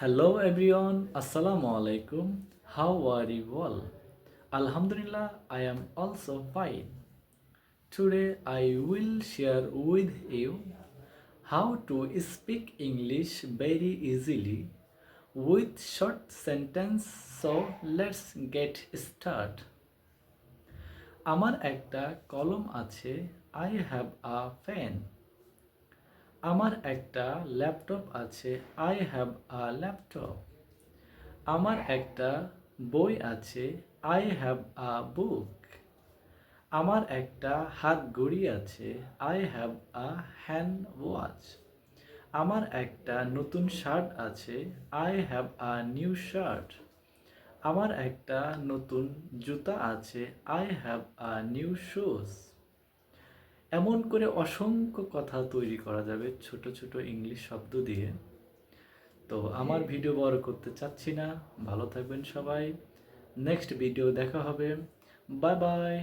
Hello everyone, Assalamu alaikum. How are you all? Alhamdulillah, I am also fine. Today I will share with you how to speak English very easily with short sentence. So let's get started. আমার একটা কলম আছে. I have a pen. আমার একটা laptop আছে. I have a laptop. আমার একটা বই আছে. I have a book. আমার একটা হাত ঘড়ি আছে. I have a hand watch. আমার একটা নতুন শার্ট আছে. I have a new shirt. আমার একটা নতুন জুতা আছে. I have a new shoes. এমন করে অসংখ্য কথা তৈরি করা যাবে ছোট ছোট ইংলিশ শব্দ দিয়ে। তো আমার ভিডিও বড় করতে চাচ্ছি না। ভালো থাকবেন সবাই। নেক্সট ভিডিও দেখা হবে। Bye bye.